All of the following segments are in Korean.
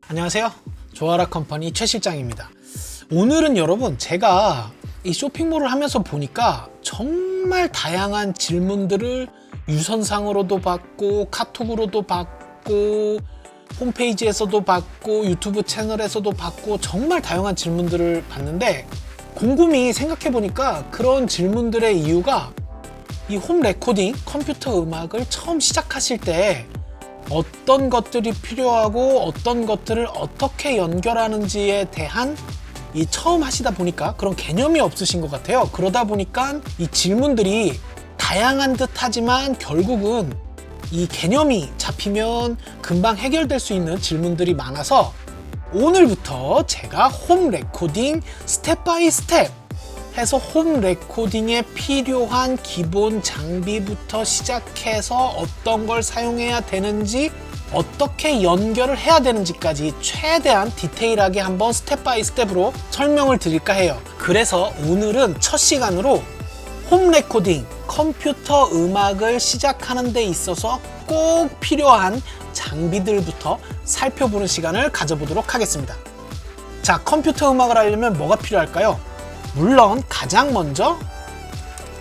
안녕하세요. 조아라 컴퍼니 최 실장입니다. 오늘은 여러분 제가 이 쇼핑몰을 하면서 보니까 정말 다양한 질문들을 유선상으로도 받고 카톡으로도 받고 홈페이지에서도 받고 유튜브 채널에서도 받고 정말 다양한 질문들을 받는데 곰곰이 생각해 보니까 그런 질문들의 이유가 이 홈 레코딩 컴퓨터 음악을 처음 시작하실 때 어떤 것들이 필요하고 어떤 것들을 어떻게 연결하는지에 대한 이 처음 하시다 보니까 그런 개념이 없으신 것 같아요. 그러다 보니까 이 질문들이 다양한 듯 하지만 결국은 이 개념이 잡히면 금방 해결될 수 있는 질문들이 많아서 오늘부터 제가 홈 레코딩 스텝 바이 스텝 해서 홈 레코딩에 필요한 기본 장비부터 시작해서 어떤 걸 사용해야 되는지 어떻게 연결을 해야 되는지까지 최대한 디테일하게 한번 스텝 바이 스텝으로 설명을 드릴까 해요. 그래서 오늘은 첫 시간으로 홈 레코딩 컴퓨터 음악을 시작하는 데 있어서 꼭 필요한 장비들부터 살펴보는 시간을 가져보도록 하겠습니다. 자, 컴퓨터 음악을 하려면 뭐가 필요할까요? 물론 가장 먼저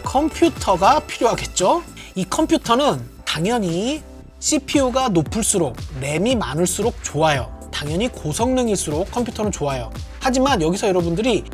컴퓨터가 필요하겠죠. 이 컴퓨터는 당연히 CPU가 높을수록 램이 많을수록 좋아요. 당연히 고성능일수록 컴퓨터는 좋아요. 하지만 여기서 여러분들이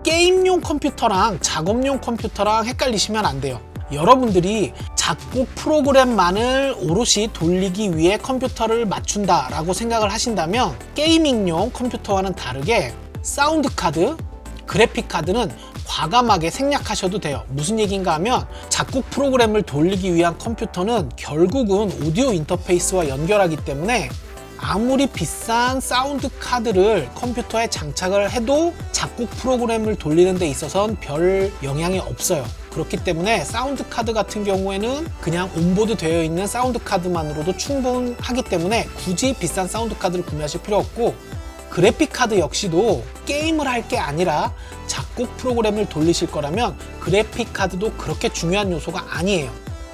게임용 컴퓨터랑 작업용 컴퓨터랑 헷갈리시면 안 돼요. 여러분들이 작곡 프로그램만을 오롯이 돌리기 위해 컴퓨터를 맞춘다 라고 생각을 하신다면 게이밍용 컴퓨터와는 다르게 사운드 카드, 그래픽 카드는 과감하게 생략하셔도 돼요. 무슨 얘기인가 하면 작곡 프로그램을 돌리기 위한 컴퓨터는 결국은 오디오 인터페이스와 연결하기 때문에 아무리 비싼 사운드 카드를 컴퓨터에 장착을 해도 작곡 프로그램을 돌리는 데 있어서는 별 영향이 없어요. 그렇기 때문에 사운드 카드 같은 경우에는 그냥 온보드 되어 있는 사운드 카드만으로도 충분하기 때문에 굳이 비싼 사운드 카드를 구매하실 필요 없고, 그래픽 카드 역시도 게임을 할 게 아니라 작곡 프로그램을 돌리실 거라면 그래픽 카드도 그렇게 중요한 요소가 아니에요.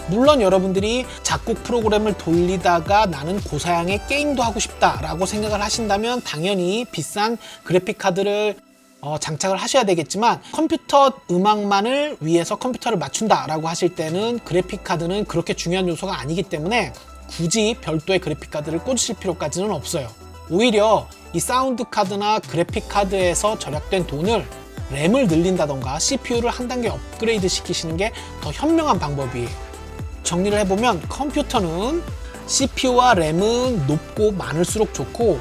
물론 여러분들이 작곡 프로그램을 돌리다가 나는 고사양의 게임도 하고 싶다 라고 생각을 하신다면 당연히 비싼 그래픽 카드를 장착을 하셔야 되겠지만, 컴퓨터 음악만을 위해서 컴퓨터를 맞춘다 라고 하실 때는 그래픽 카드는 그렇게 중요한 요소가 아니기 때문에 굳이 별도의 그래픽 카드를 꽂으실 필요까지는 없어요. 오히려 이 사운드 카드나 그래픽 카드에서 절약된 돈을 램을 늘린다던가 CPU를 한 단계 업그레이드 시키시는 게 더 현명한 방법이에요. 정리를 해보면 컴퓨터는 CPU와 램은 높고 많을수록 좋고,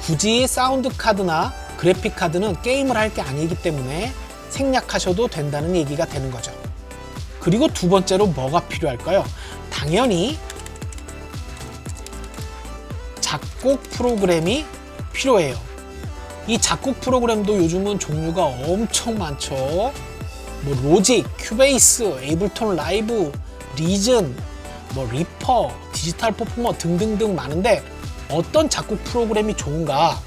굳이 사운드 카드나 그래픽 카드는 게임을 할 게 아니기 때문에 생략하셔도 된다는 얘기가 되는 거죠. 그리고 두 번째로 뭐가 필요할까요? 당연히 작곡 프로그램이 필요해요. 이 작곡 프로그램도 요즘은 종류가 엄청 많죠. 뭐 로직, 큐베이스, 에이블톤 라이브, 리즌, 뭐 리퍼, 디지털 퍼포머 등등등 많은데 어떤 작곡 프로그램이 좋은가?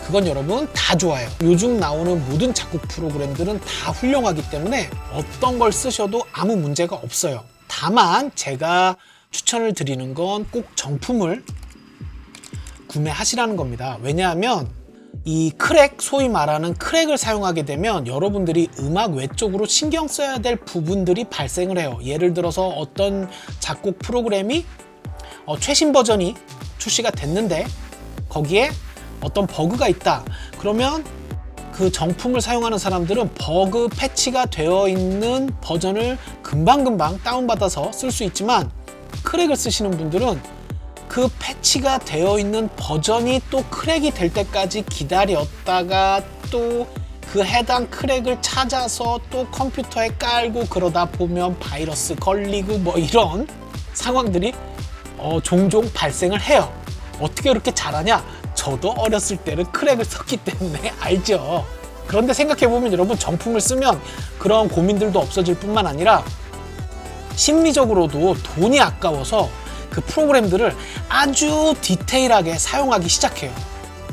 그건 여러분 다 좋아요. 요즘 나오는 모든 작곡 프로그램들은 다 훌륭하기 때문에 어떤 걸 쓰셔도 아무 문제가 없어요. 다만 제가 추천을 드리는 건 꼭 정품을 구매하시라는 겁니다. 왜냐하면 이 크랙, 소위 말하는 크랙을 사용하게 되면 여러분들이 음악 외적으로 신경 써야 될 부분들이 발생을 해요. 예를 들어서 어떤 작곡 프로그램이 최신 버전이 출시가 됐는데 거기에 어떤 버그가 있다. 그러면 그 정품을 사용하는 사람들은 버그 패치가 되어 있는 버전을 금방금방 다운받아서 쓸 수 있지만, 크랙을 쓰시는 분들은 그 패치가 되어 있는 버전이 또 크랙이 될 때까지 기다렸다가 또 그 해당 크랙을 찾아서 또 컴퓨터에 깔고 그러다 보면 바이러스 걸리고 뭐 이런 상황들이 종종 발생을 해요. 어떻게 그렇게 잘하냐? 저도 어렸을 때는 크랙을 썼기 때문에 알죠. 그런데 생각해보면 여러분, 정품을 쓰면 그런 고민들도 없어질 뿐만 아니라 심리적으로도 돈이 아까워서 그 프로그램들을 아주 디테일하게 사용하기 시작해요.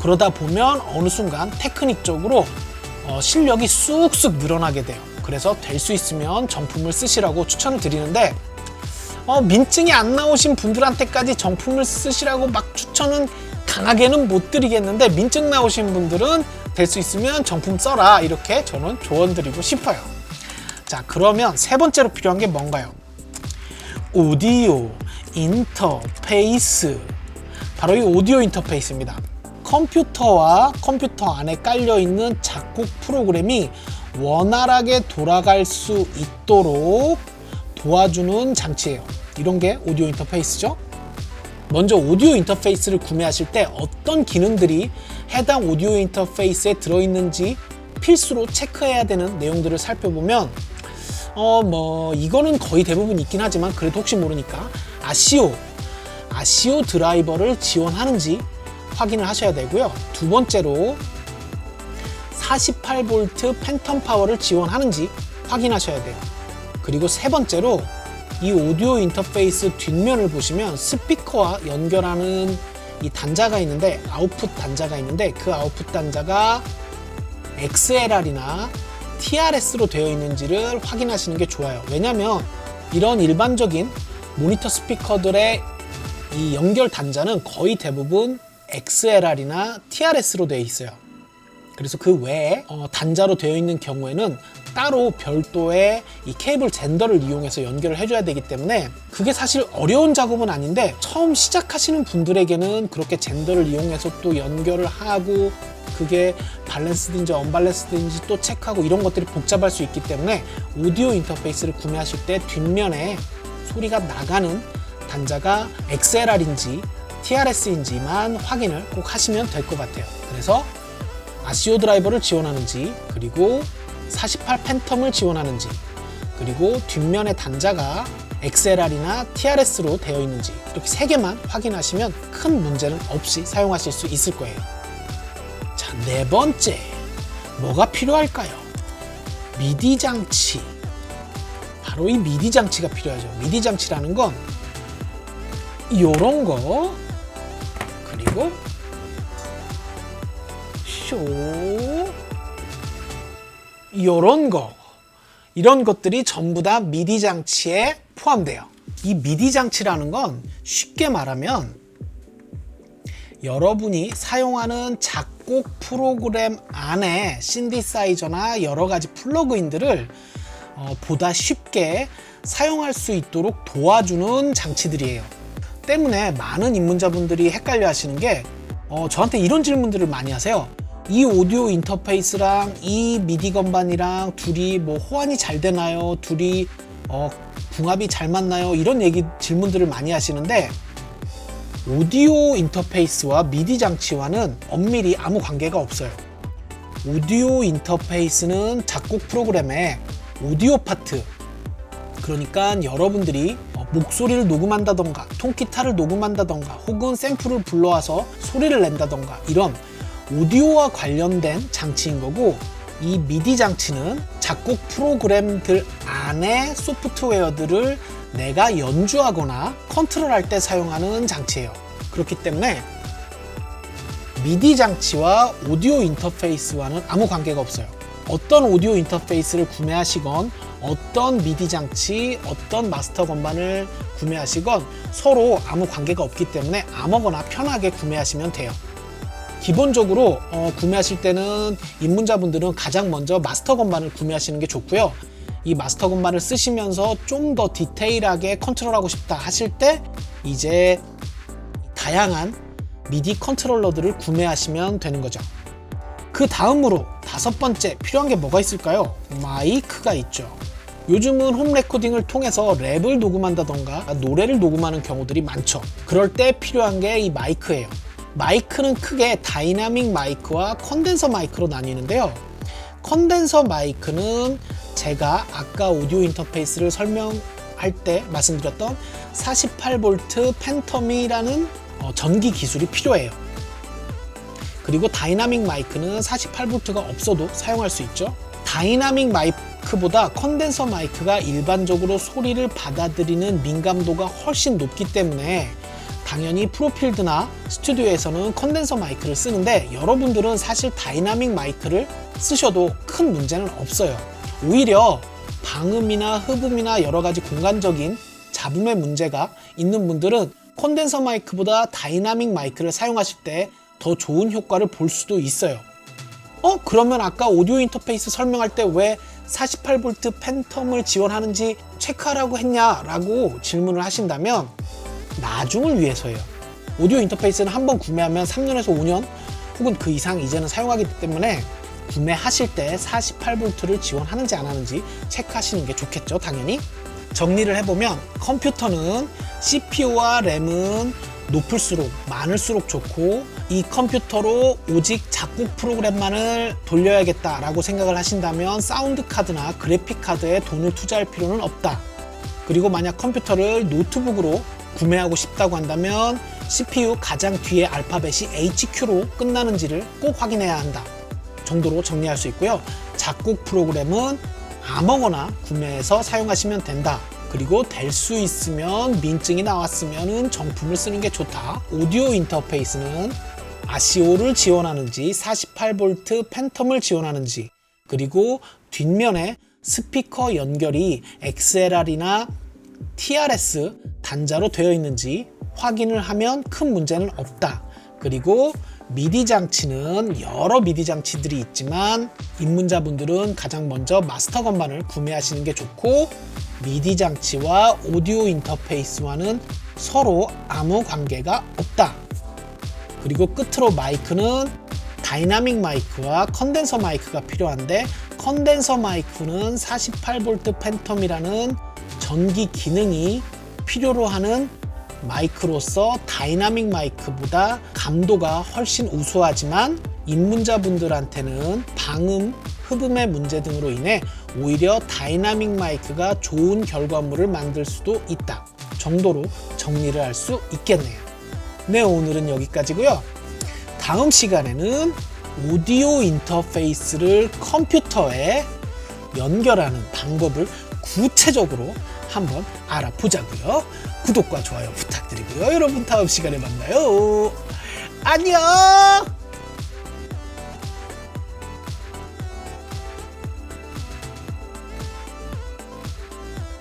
그러다 보면 어느 순간 테크닉적으로 실력이 쑥쑥 늘어나게 돼요. 그래서 될 수 있으면 정품을 쓰시라고 추천을 드리는데, 민증이 안 나오신 분들한테까지 정품을 쓰시라고 막 추천은 강하게는 못 드리겠는데 민증 나오신 분들은 될 수 있으면 정품 써라, 이렇게 저는 조언 드리고 싶어요. 자, 그러면 세 번째로 필요한 게 뭔가요? 오디오 인터페이스. 바로 이 오디오 인터페이스입니다. 컴퓨터와 컴퓨터 안에 깔려있는 작곡 프로그램이 원활하게 돌아갈 수 있도록 도와주는 장치예요. 이런 게 오디오 인터페이스죠. 먼저 오디오 인터페이스를 구매하실 때 어떤 기능들이 해당 오디오 인터페이스에 들어있는지 필수로 체크해야 되는 내용들을 살펴보면 이거는 거의 대부분 있긴 하지만 그래도 혹시 모르니까 아시오 드라이버를 지원하는지 확인을 하셔야 되고요. 두 번째로 48V 팬텀 파워를 지원하는지 확인하셔야 돼요. 그리고 세 번째로 이 오디오 인터페이스 뒷면을 보시면 스피커와 연결하는 이 단자가 있는데, 아웃풋 단자가 있는데, 그 아웃풋 단자가 XLR이나 TRS로 되어 있는지를 확인하시는 게 좋아요. 왜냐면 이런 일반적인 모니터 스피커들의 이 연결 단자는 거의 대부분 XLR이나 TRS로 되어 있어요. 그래서 그 외에 단자로 되어 있는 경우에는 따로 별도의 이 케이블 젠더를 이용해서 연결을 해줘야 되기 때문에 그게 사실 어려운 작업은 아닌데, 처음 시작하시는 분들에게는 그렇게 젠더를 이용해서 또 연결을 하고 그게 밸런스든지 언밸런스든지 또 체크하고 이런 것들이 복잡할 수 있기 때문에 오디오 인터페이스를 구매하실 때 뒷면에 소리가 나가는 단자가 XLR인지 TRS인지만 확인을 꼭 하시면 될 것 같아요. 그래서 아시오 드라이버를 지원하는지, 그리고 48 팬텀을 지원하는지, 그리고 뒷면의 단자가 XLR이나 TRS로 되어 있는지, 이렇게 세 개만 확인하시면 큰 문제는 없이 사용하실 수 있을 거예요. 자, 네 번째, 뭐가 필요할까요? 미디 장치. 바로 이 미디 장치가 필요하죠. 미디 장치라는 건 요런 거, 그리고 요런 거, 이런 것들이 전부 다 미디 장치에 포함돼요. 이 미디 장치라는 건 쉽게 말하면 여러분이 사용하는 작곡 프로그램 안에 신디사이저나 여러 가지 플러그인들을 보다 쉽게 사용할 수 있도록 도와주는 장치들이에요. 때문에 많은 입문자분들이 헷갈려 하시는 게 저한테 이런 질문들을 많이 하세요. 이 오디오 인터페이스랑 이 미디 건반이랑 둘이 호환이 잘 되나요? 둘이 궁합이 잘 맞나요? 이런 질문들을 많이 하시는데, 오디오 인터페이스와 미디 장치와는 엄밀히 아무 관계가 없어요. 오디오 인터페이스는 작곡 프로그램의 오디오 파트, 그러니까 여러분들이 목소리를 녹음한다던가 통기타를 녹음한다던가 혹은 샘플을 불러와서 소리를 낸다던가 이런 오디오와 관련된 장치인 거고, 이 미디 장치는 작곡 프로그램들 안에 소프트웨어들을 내가 연주하거나 컨트롤할 때 사용하는 장치예요. 그렇기 때문에 미디 장치와 오디오 인터페이스와는 아무 관계가 없어요. 어떤 오디오 인터페이스를 구매하시건 어떤 미디 장치, 어떤 마스터 건반을 구매하시건 서로 아무 관계가 없기 때문에 아무거나 편하게 구매하시면 돼요. 기본적으로 구매하실 때는 입문자분들은 가장 먼저 마스터 건반을 구매하시는 게 좋고요. 이 마스터 건반을 쓰시면서 좀 더 디테일하게 컨트롤하고 싶다 하실 때 이제 다양한 미디 컨트롤러들을 구매하시면 되는 거죠. 그 다음으로 다섯 번째 필요한 게 뭐가 있을까요? 마이크가 있죠. 요즘은 홈 레코딩을 통해서 랩을 녹음한다던가 노래를 녹음하는 경우들이 많죠. 그럴 때 필요한 게 이 마이크예요. 마이크는 크게 다이나믹 마이크와 컨덴서 마이크로 나뉘는데요. 컨덴서 마이크는 제가 아까 오디오 인터페이스를 설명할 때 말씀드렸던 48V 팬텀이라는 전기 기술이 필요해요. 그리고 다이나믹 마이크는 48V가 없어도 사용할 수 있죠. 다이나믹 마이크보다 컨덴서 마이크가 일반적으로 소리를 받아들이는 민감도가 훨씬 높기 때문에 당연히 프로필드나 스튜디오에서는 컨덴서 마이크를 쓰는데, 여러분들은 사실 다이나믹 마이크를 쓰셔도 큰 문제는 없어요. 오히려 방음이나 흡음이나 여러 가지 공간적인 잡음의 문제가 있는 분들은 콘덴서 마이크보다 다이나믹 마이크를 사용하실 때 더 좋은 효과를 볼 수도 있어요. 그러면 아까 오디오 인터페이스 설명할 때 왜 48V 팬텀을 지원하는지 체크하라고 했냐라고 질문을 하신다면 나중을 위해서예요. 오디오 인터페이스는 한번 구매하면 3년에서 5년 혹은 그 이상 이제는 사용하기 때문에 구매하실 때 48V를 지원하는지 안 하는지 체크하시는 게 좋겠죠, 당연히. 정리를 해보면 컴퓨터는 CPU와 램은 높을수록 많을수록 좋고, 이 컴퓨터로 오직 작곡 프로그램만을 돌려야겠다라고 생각을 하신다면 사운드 카드나 그래픽 카드에 돈을 투자할 필요는 없다. 그리고 만약 컴퓨터를 노트북으로 구매하고 싶다고 한다면 CPU 가장 뒤에 알파벳이 HQ로 끝나는지를 꼭 확인해야 한다 정도로 정리할 수 있고요. 작곡 프로그램은 아무거나 구매해서 사용하시면 된다. 그리고 될 수 있으면 민증이 나왔으면 정품을 쓰는 게 좋다. 오디오 인터페이스는 아시오를 지원하는지 48V 팬텀을 지원하는지, 그리고 뒷면에 스피커 연결이 XLR이나 TRS 단자로 되어 있는지 확인을 하면 큰 문제는 없다. 그리고 미디 장치는 여러 미디 장치들이 있지만 입문자분들은 가장 먼저 마스터 건반을 구매하시는 게 좋고, 미디 장치와 오디오 인터페이스와는 서로 아무 관계가 없다. 그리고 끝으로 마이크는 다이나믹 마이크와 컨덴서 마이크가 필요한데, 컨덴서 마이크는 48V 팬텀이라는 전기 기능이 필요로 하는 마이크로서 다이나믹 마이크보다 감도가 훨씬 우수하지만 입문자분들한테는 방음, 흡음의 문제 등으로 인해 오히려 다이나믹 마이크가 좋은 결과물을 만들 수도 있다 정도로 정리를 할 수 있겠네요. 네, 오늘은 여기까지고요. 다음 시간에는 오디오 인터페이스를 컴퓨터에 연결하는 방법을 구체적으로 한번 알아보자고요. 구독과 좋아요 부탁드리고요. 여러분 다음 시간에 만나요. 안녕.